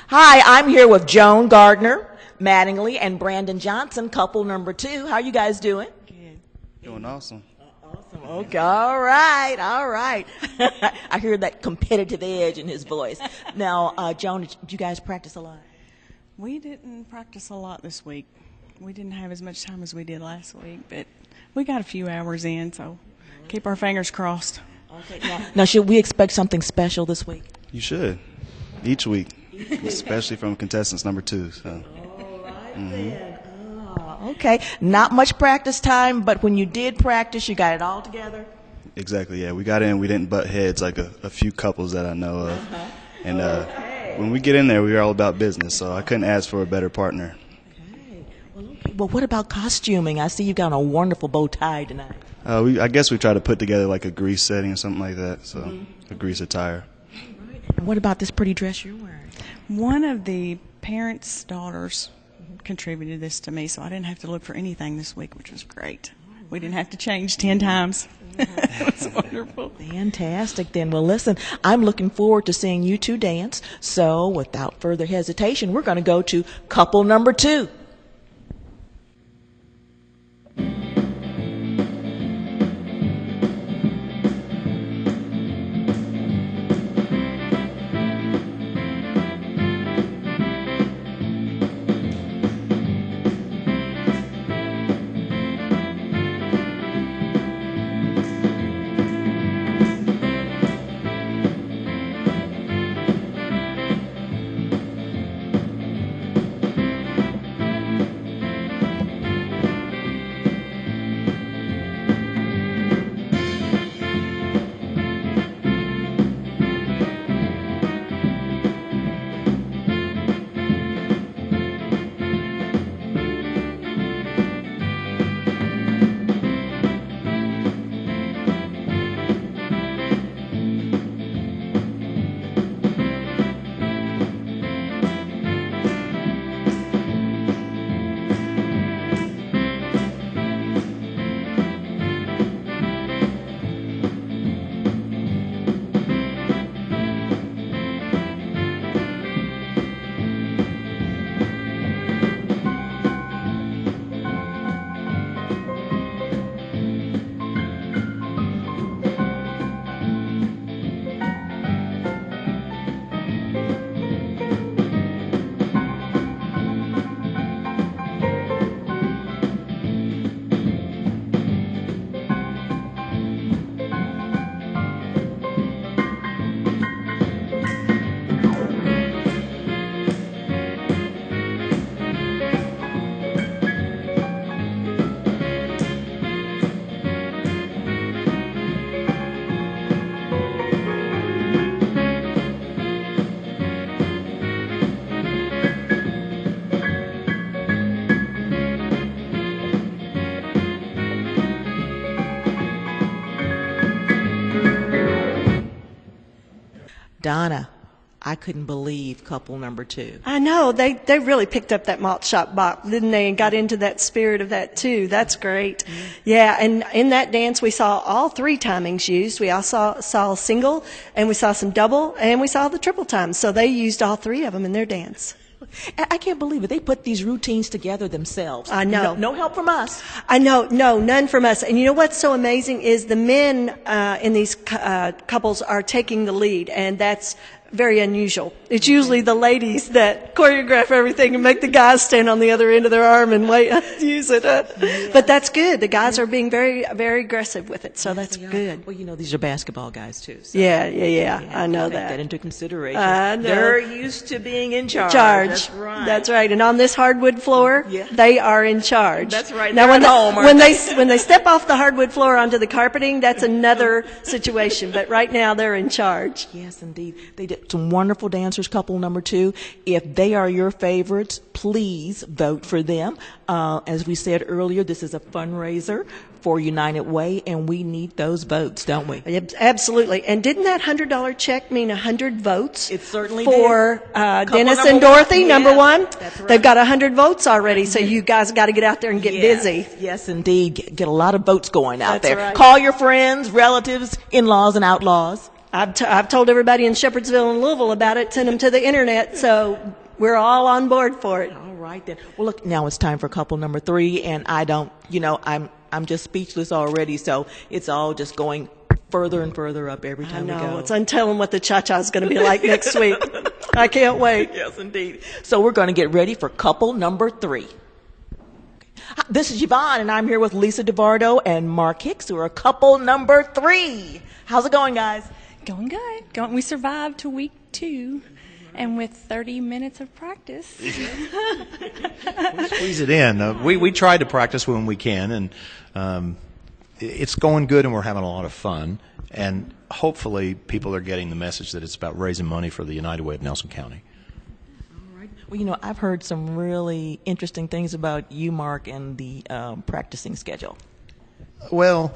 Hi, I'm here with Joan Gardner, Mattingly, and Brandon Johnson, couple number 2. How are you guys doing? Good. Doing awesome. Awesome. Okay. All right. All right. I hear that competitive edge in his voice. Now, Joan, did you guys practice a lot? We didn't practice a lot this week. We didn't have as much time as we did last week, but we got a few hours in, so keep our fingers crossed. Okay. Now, should we expect something special this week? You should. Each week, especially from contestants number 2. So. All right, then. Okay. Not much practice time, but when you did practice, you got it all together? Exactly, yeah. We got in, we didn't butt heads like a few couples that I know of. And when we get in there, we are all about business, so I couldn't ask for a better partner. Okay. Well, what about costuming? I see you got on a wonderful bow tie tonight. I guess we try to put together like a grease setting or something like that, so a grease attire. And what about this pretty dress you're wearing? One of the parents' daughters contributed this to me, so I didn't have to look for anything this week, which was great. We didn't have to change 10 times. It was wonderful. Fantastic. Then, well, listen, I'm looking forward to seeing you two dance. So, without further hesitation, we're going to go to couple number 2. Donna, I couldn't believe couple number 2. I know. They really picked up that malt shop bop, didn't they, and got into that spirit of that, too. That's great. Yeah, and in that dance, we saw all 3 timings used. We also saw single, and we saw some double, and we saw the triple times. So they used all 3 of them in their dance. I can't believe it. They put these routines together themselves. I know. No help from us. I know. No, none from us. And you know what's so amazing is the men in these couples are taking the lead, and that's very unusual. It's usually the ladies that choreograph everything and make the guys stand on the other end of their arm and wait use it. But that's good. The guys are being very, very aggressive with it, so that's good. Well, you know, these are basketball guys, too. So Yeah. I know take that. that into consideration. I know. They're used to being in charge. That's right. And on this hardwood floor, they are in charge. That's right. Now, when they step off the hardwood floor onto the carpeting, that's another situation. But right now, they're in charge. Yes, indeed. They did some wonderful dancers, couple number 2. If they are your favorites, please vote for them. As we said earlier, this is a fundraiser for United Way, and we need those votes, don't we? Absolutely. And didn't that $100 check mean 100 votes? It certainly for did. Dennis and Dorothy, number 1? That's right. They've got 100 votes already, so you guys got to get out there and get busy. Yes, indeed. Get a lot of votes going out That's there. right. Call your friends, relatives, in-laws, and outlaws. I've told everybody in Shepherdsville and Louisville about it, sent them to the internet, so we're all on board for it. All right then. Well, look, now it's time for couple number 3, and I don't, I'm just speechless already. So it's all just going further and further up every time we go. It's untelling what the cha-cha is going to be like next week. I can't wait. Yes, indeed. So we're going to get ready for couple number 3. Hi, this is Yvonne, and I'm here with Lisa DeVardo and Mark Hicks, who are couple number 3. How's it going, guys? Going good. We survived to week 2, and with 30 minutes of practice. We squeeze it in. We try to practice when we can, and it's going good, and we're having a lot of fun. And hopefully people are getting the message that it's about raising money for the United Way of Nelson County. All right. Well, I've heard some really interesting things about you, Mark, and the practicing schedule. Well,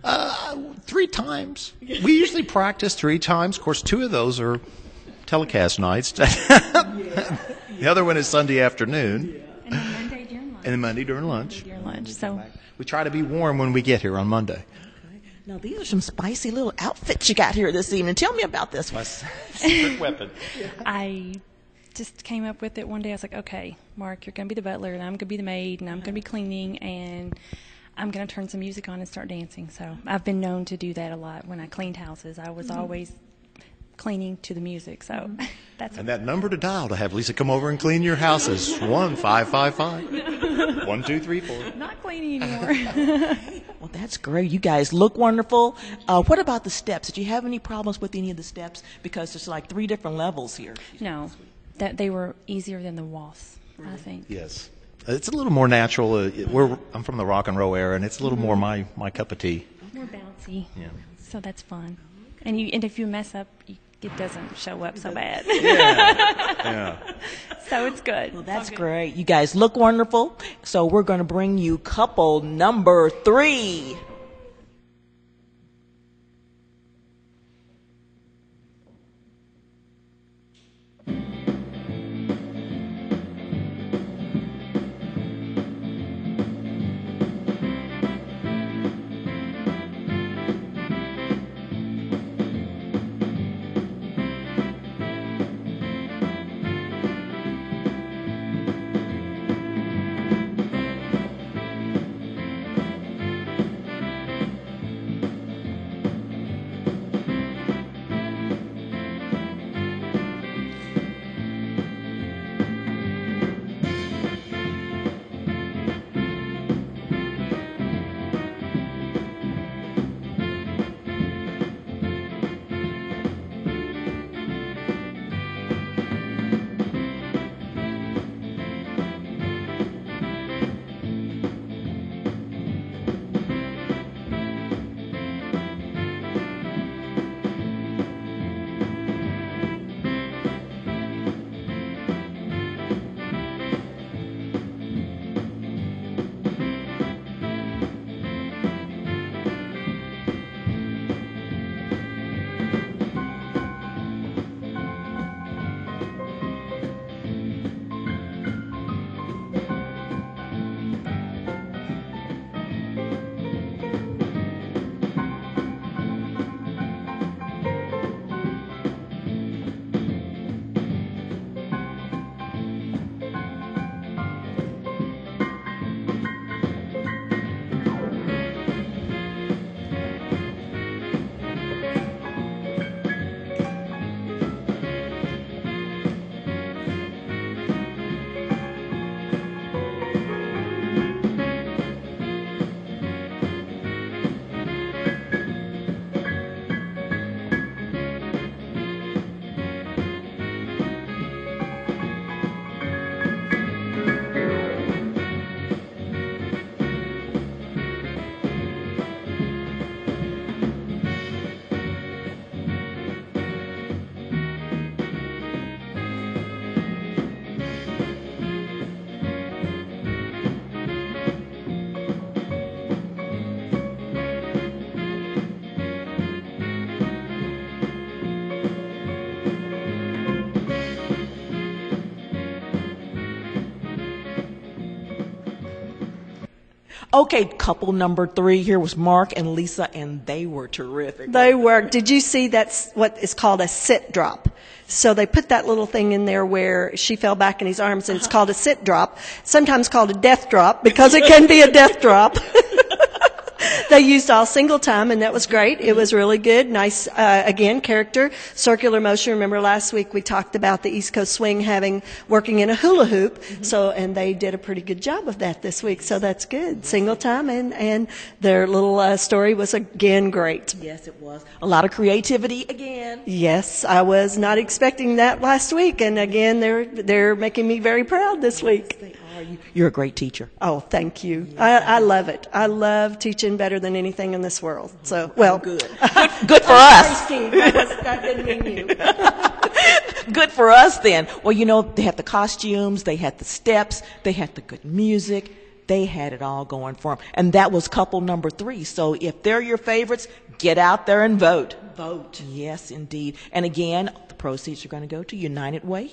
3 times. We usually practice 3 times. Of course, 2 of those are telecast nights. The other one is Sunday afternoon. And then Monday during lunch. And then Monday during lunch. So We try to be warm when we get here on Monday. Now, these are some spicy little outfits you got here this evening. Tell me about this one. Secret weapon. I just came up with it one day. I was like, okay, Mark, you're going to be the butler, and I'm going to be the maid, and I'm going to be cleaning, and I'm going to turn some music on and start dancing. So I've been known to do that a lot. When I cleaned houses, I was always cleaning to the music. So that's And that number to dial to have Lisa come over and clean your house is 1-555. 1, 2, 3, 4. not cleaning anymore. Well, that's great. You guys look wonderful. What about the steps? Did you have any problems with any of the steps? Because there's like 3 different levels here. No, that they were easier than the waltz, I think. Yes. It's a little more natural. I'm from the rock and roll era, and it's a little more my cup of tea. More bouncy. Yeah. So that's fun. And if you mess up, it doesn't show up so bad. Yeah. So it's good. Well, that's great. You guys look wonderful. So we're going to bring you couple number 3. Okay, couple number 3 here was Mark and Lisa, and they were terrific. They were. Did you see that's what is called a sit drop? So they put that little thing in there where she fell back in his arms, and it's called a sit drop, sometimes called a death drop because it can be a death drop. They used all single time, and that was great. It was really good. Nice, again, character, circular motion. Remember last week we talked about the East Coast Swing working in a hula hoop. So, and they did a pretty good job of that this week. So that's good. Single time, and their little story was again great. Yes, it was. A lot of creativity again. Yes, I was not expecting that last week, and again, they're making me very proud this week. They are. You're a great teacher. Oh, thank you. I love it. I love teaching better than anything in this world. So, well, Good for us. Steve, that didn't mean you. Good for us then. Well, you know, they had the costumes, they had the steps, they had the good music. They had it all going for them. And that was couple number 3. So if they're your favorites, get out there and vote. Vote. Yes, indeed. And again, the proceeds are going to go to United Way.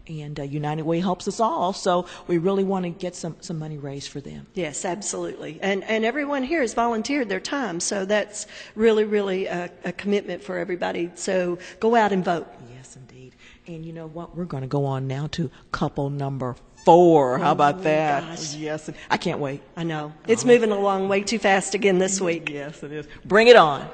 And United Way helps us all. So we really want to get some money raised for them. Yes, absolutely. And everyone here has volunteered their time. So that's really, really a commitment for everybody. So go out and vote. Yes, indeed. And you know what? We're going to go on now to couple number 4. How about that? Gosh. Yes. I can't wait. I know. It's moving along way too fast again this week. Yes, it is. Bring it on.